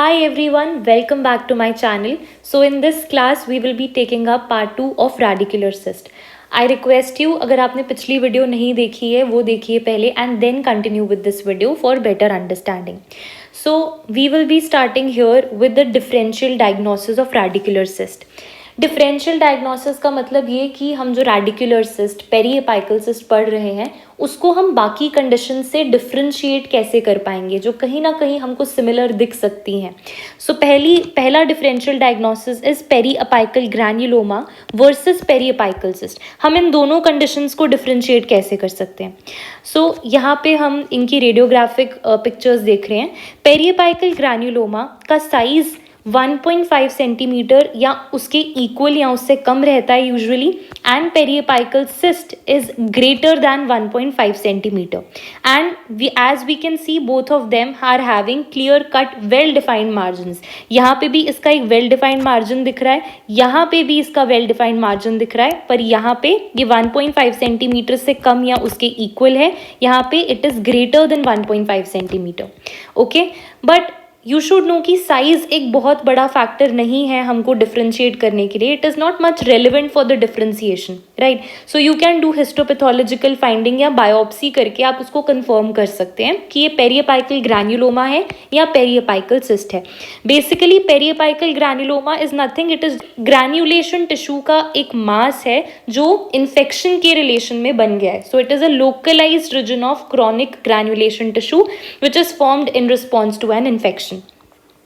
Hi everyone, welcome back to my channel. So in this class we will be taking up part 2 of radicular cyst. I request you अगर आपने पिछली video नहीं देखी है वो देखिए पहले and then continue with this video for better understanding. So we will be starting here with the differential diagnosis of radicular cyst. Differential diagnosis का मतलब ये कि हम जो रेडिकुलर सिस्ट पेरीएपाइकल सिस्ट पढ़ रहे हैं उसको हम बाकी कंडीशन से डिफ्रेंशिएट कैसे कर पाएंगे जो कहीं ना कहीं हमको सिमिलर दिख सकती हैं. सो पहला differential diagnosis is periapical granuloma versus periapical cyst. हम इन दोनों कंडीशंस को डिफ्रेंशिएट कैसे कर सकते हैं. सो यहाँ पे हम इनकी रेडियोग्राफिक पिक्चर्स देख रहे हैं. पेरीएपाइकल ग्रैन्युलोमा का साइज 1.5 सेंटीमीटर या उसके इक्वल या उससे कम रहता है usually and periapical cyst is greater than 1.5 centimetre and as we can see both of them are having clear cut well defined margins. यहाँ पे भी इसका एक वेल डिफाइंड मार्जिन दिख रहा है, यहाँ पे भी इसका वेल डिफाइंड मार्जिन दिख रहा है, पर यहाँ पे ये 1.5 सेंटीमीटर से कम या उसके इक्वल है, यहाँ पे it is greater than 1.5 centimetre. Okay, but you should know कि साइज एक बहुत बड़ा फैक्टर नहीं है हमको डिफ्रेंशिएट करने के लिए. It is not much relevant for the differentiation, right. So you can do histopathological finding या बायोप्सी करके आप उसको कंफर्म कर सकते हैं कि ये पेरीएपाइकल ग्रैन्युलोमा है या पेरीएपाइकल सिस्ट है. Basically periapical granuloma is nothing, it is granulation tissue का एक मास है जो इन्फेक्शन के रिलेशन में बन गया है. So it is a localised region of chronic granulation tissue which is formed in response to an infection.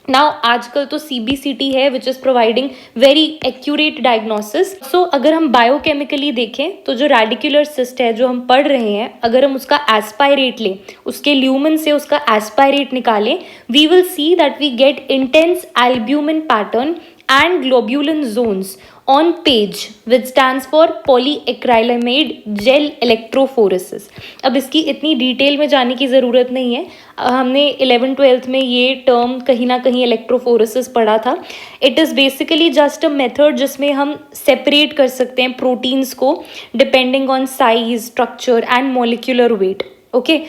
Now आजकल तो CBCT है which is providing very accurate diagnosis. So अगर हम बायोकेमिकली देखें तो जो रेडिकुलर सिस्ट है जो हम पढ़ रहे हैं, अगर हम उसका एस्पायरेट लें, उसके ल्यूमन से उसका एस्पायरेट निकालें, we will see that we get intense albumin pattern and globulin zones on page which stands for polyacrylamide gel electrophoresis. अब इसकी इतनी डिटेल में जाने की ज़रूरत नहीं है, हमने 11th-12th में ये टर्म कहीं ना कहीं इलेक्ट्रोफोरेसिस पढ़ा था. It is basically just a method जिसमें हम सेपरेट कर सकते हैं प्रोटीन्स को depending on size, structure and molecular weight. Okay,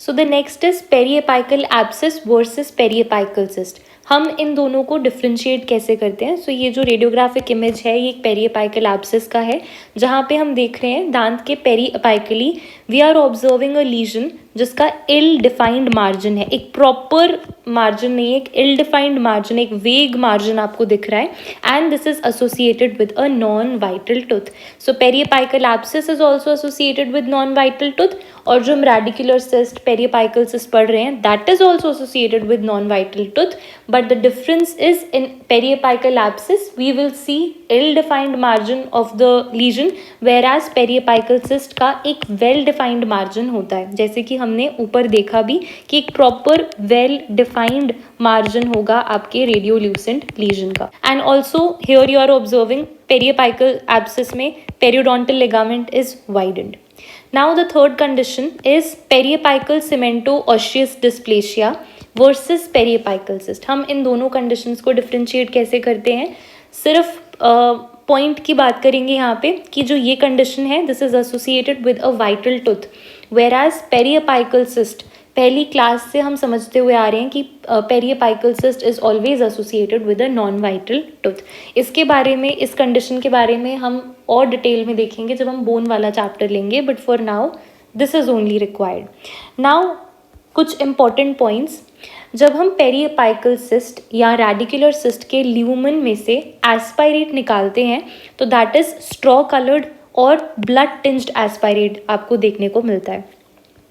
so the next is periapical abscess versus periapical cyst. हम इन दोनों को डिफ्रेंशिएट कैसे करते हैं. सो ये जो रेडियोग्राफिक इमेज है ये एक पेरीएपाइकल एब्सिस का है जहाँ पे हम देख रहे हैं दांत के periapically we are observing a lesion जिसका इल डिफाइंड मार्जिन है. एक प्रॉपर मार्जिन नहीं है, एक इल डिफाइंड मार्जिन, एक वेग मार्जिन आपको दिख रहा है and this is associated with a non vital tooth. So periapical abscess is also associated with non vital tooth और जो हम रेडिकुलर सिस्ट पेरीएपाइकल सिस्ट पढ़ रहे हैं that is also associated with non vital tooth. But the difference is in periapical abscess we will see ill defined margin of the lesion whereas periapical cyst का एक well defined margin होता है. जैसे कि हमने ऊपर देखा भी कि एक प्रॉपर वेल डिफाइंड मार्जिन होगा आपके रेडियोल्यूसेंट लीजन का. And also here you are observing periapical abscess में periodontal ligament is widened. Now the third condition is periapical cemento-osseous dysplasia versus periapical cyst. हम इन दोनों conditions को differentiate कैसे करते हैं. सिर्फ पॉइंट की बात करेंगे यहाँ पे कि जो ये condition है this is associated with a vital tooth whereas periapical cyst पहली क्लास से हम समझते हुए आ रहे हैं कि periapical cyst is always associated with a non vital tooth. इसके बारे में, इस कंडीशन के बारे में हम और डिटेल में देखेंगे जब हम बोन वाला चैप्टर लेंगे, but for now this is only required. Now कुछ इंपॉर्टेंट पॉइंट्स. जब हम पेरीएपाइकल सिस्ट या रेडिकुलर सिस्ट के ल्यूमन में से एस्पायरेट निकालते हैं तो दैट इज स्ट्रॉ कलर्ड और ब्लड टिंज्ड एस्पायरेट आपको देखने को मिलता है.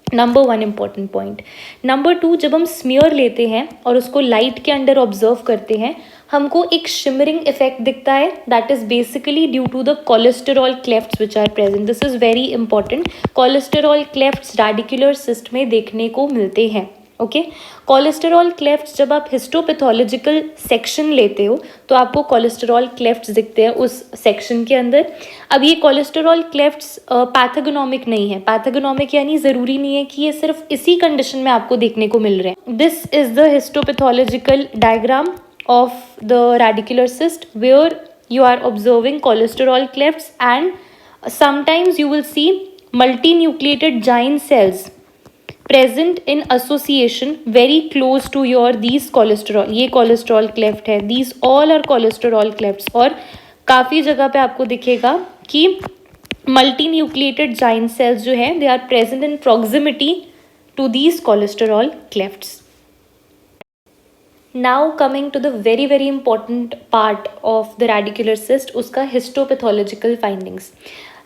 Number 1 important point. नंबर 2, जब हम स्मियर लेते हैं और उसको लाइट के अंडर ऑब्जर्व करते हैं हमको एक शिमरिंग इफेक्ट दिखता है that is basically due to the cholesterol clefts which are present. This is very important. Cholesterol clefts radicular cyst में देखने को मिलते हैं. ओके, कोलेस्टेरॉल क्लेफ्ट्स जब आप हिस्टोपैथोलॉजिकल सेक्शन लेते हो तो आपको कोलेस्टेरॉल क्लेफ्ट्स दिखते हैं उस सेक्शन के अंदर. अब ये कोलेस्टेरॉल क्लेफ्ट्स पैथोगनोमिक नहीं है. पैथोगनोमिक यानी ज़रूरी नहीं है कि ये सिर्फ इसी कंडीशन में आपको देखने को मिल रहे हैं. This is the histopathological diagram of the radicular cyst where you are observing cholesterol clefts and sometimes you will see multinucleated giant cells present in association very close to your these cholesterol, ये cholesterol cleft है, these all are cholesterol clefts. और काफ़ी जगह पे आपको दिखेगा कि multi nucleated giant cells जो है they are present in proximity to these cholesterol clefts. Now coming to the very very important part of the radicular cyst, उसका हिस्टोपैथोलॉजिकल फाइंडिंग्स।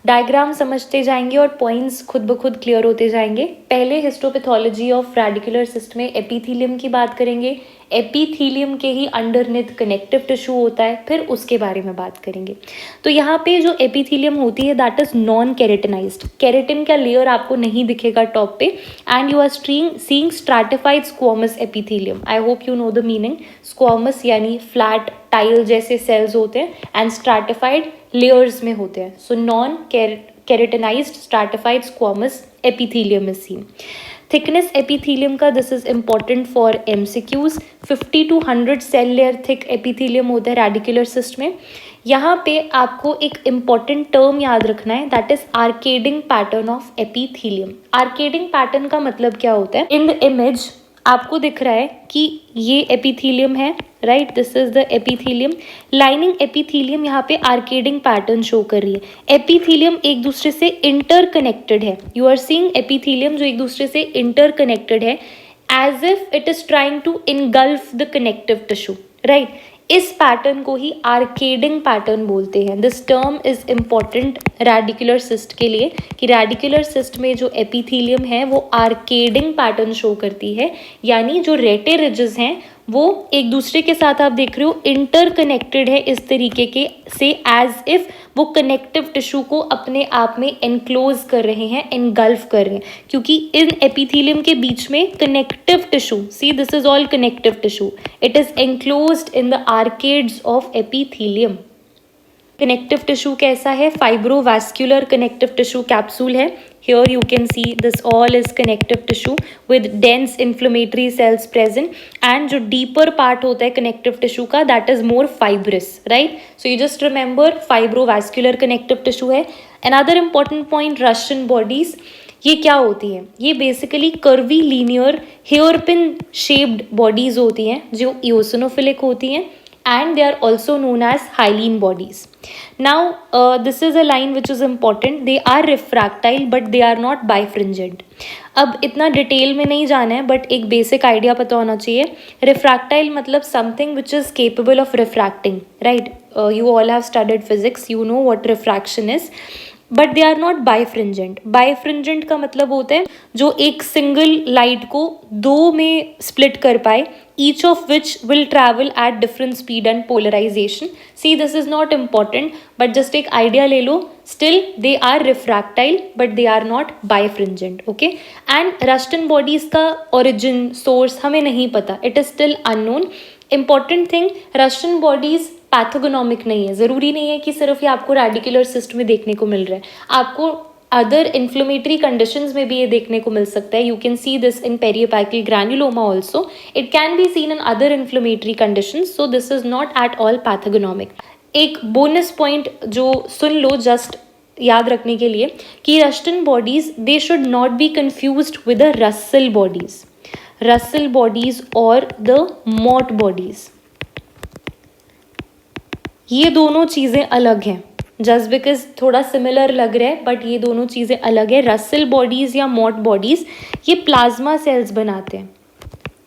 डायग्राम समझते जाएंगे और पॉइंट्स खुद ब खुद क्लियर होते जाएंगे। पहले हिस्टोपैथोलॉजी ऑफ रेडिकुलर सिस्ट में एपिथीलियम की बात करेंगे, एपिथीलियम के ही अंडरनेथ कनेक्टिव टिश्यू होता है, फिर उसके बारे में बात करेंगे। तो यहाँ पे जो एपिथीलियम होती है that is non keratinised, keratin का लेयर आपको नहीं दिखेगा टॉप पे, and you are seeing stratified squamous epithelium. I hope you know the meaning. Squamous यानी फ्लैट टाइल जैसे सेल्स होते हैं एंड स्ट्रैटिफाइड लेयर्स में होते हैं। So non keratinised stratified squamous epithelium is seen. Thickness epithelium का, this is important for MCQs, 50 to 100 cell layer thick epithelium होता है रेडिकुलर सिस्ट में। यहाँ पे आपको एक इम्पॉर्टेंट टर्म याद रखना है, that is arcading pattern of epithelium. Arcading pattern का मतलब क्या होता है? इन द इमेज आपको दिख रहा है कि ये एपिथीलियम है, right, this is the epithelium. Lining epithelium यहाँ पे आर्केडिंग पैटर्न शो कर रही है। एपिथीलियम एक दूसरे से इंटरकनेक्टेड है, यू आर सीइंग एपिथीलियम जो एक दूसरे से इंटरकनेक्टेड है, as if it is trying to engulf the connective tissue, right. इस पैटर्न को ही आर्केडिंग पैटर्न बोलते हैं। This term is important radicular cyst के लिए कि रेडिकुलर सिस्ट में जो एपिथीलियम है वो आर्केडिंग पैटर्न शो करती है, यानी जो रेटे रिजेस हैं वो एक दूसरे के साथ आप देख रहे हो इंटरकनेक्टेड है इस तरीके के से, एज इफ वो कनेक्टिव टिश्यू को अपने आप में एनक्लोज कर रहे हैं, एनगल्फ कर रहे हैं, क्योंकि इन एपिथीलियम के बीच में connective tissue, see this is all connective tissue, it is enclosed in the arcades of epithelium. Connective tissue कैसा है? फाइब्रोवैस्कुलर कनेक्टिव टिश्यू कैप्सूल है। Here you can see this all is connective tissue with dense inflammatory cells present, and जो deeper part होता है connective tissue का that is more fibrous, right? So you just remember fibrovascular connective tissue है। Another important point, Russian bodies, ये क्या होती है? ये basically curvy linear hairpin shaped bodies होती हैं जो इओसिनोफिलिक होती हैं, and they are also known as hyaline bodies. Now this is a line which is important, they are refractile but they are not bifringent. अब इतना detail में नहीं जाना है बट एक बेसिक आइडिया पता होना चाहिए। रिफ्रैक्टाइल मतलब something which is capable of refracting, right? You all have studied physics, you know what refraction is, but they are not birefringent. Birefringent का मतलब होता है जो एक सिंगल लाइट को दो में स्प्लिट कर पाए, each of which will travel at different speed and polarization. See, this is not important, but just एक idea ले लो, still they are refractile but they are not bifringent, okay? And Rushton bodies का origin source हमें नहीं पता, it is still unknown. Important thing, Rushton bodies पैथोगोनोमिक नहीं है, ज़रूरी नहीं है कि सिर्फ ये आपको रेडिकुलर सिस्ट में देखने को मिल रहा है, आपको अदर इन्फ्लेमेटरी कंडीशंस में भी ये देखने को मिल सकता है। You can see this in periapical granuloma also, it can be seen in other inflammatory conditions, so this is not at all pathognomonic. एक बोनस पॉइंट जो सुन लो जस्ट याद रखने के लिए कि Roston bodies they should not be confused with the Russell bodies, Russell bodies और the मॉट bodies, ये दोनों चीज़ें अलग हैं। जस्ट बिकॉज थोड़ा सिमिलर लग रहा है बट ये दोनों चीज़ें अलग है। रसल बॉडीज़ या मॉट बॉडीज़ ये प्लाज्मा सेल्स बनाते हैं,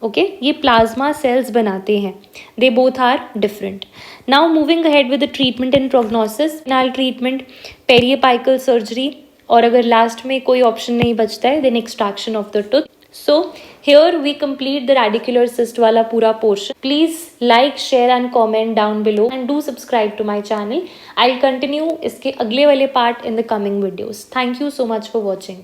ओके ये प्लाज्मा सेल्स बनाते हैं, they both are different. Now moving ahead with the treatment and prognosis. नाल ट्रीटमेंट पेरियोपाइकल सर्जरी, और अगर लास्ट में कोई ऑप्शन नहीं बचता है then extraction of the tooth. So here we complete the radicular cyst वाला पूरा portion. Please like, share and comment down below and do subscribe to my channel. I'll continue इसके अगले वाले part in the coming videos. Thank you so much for watching.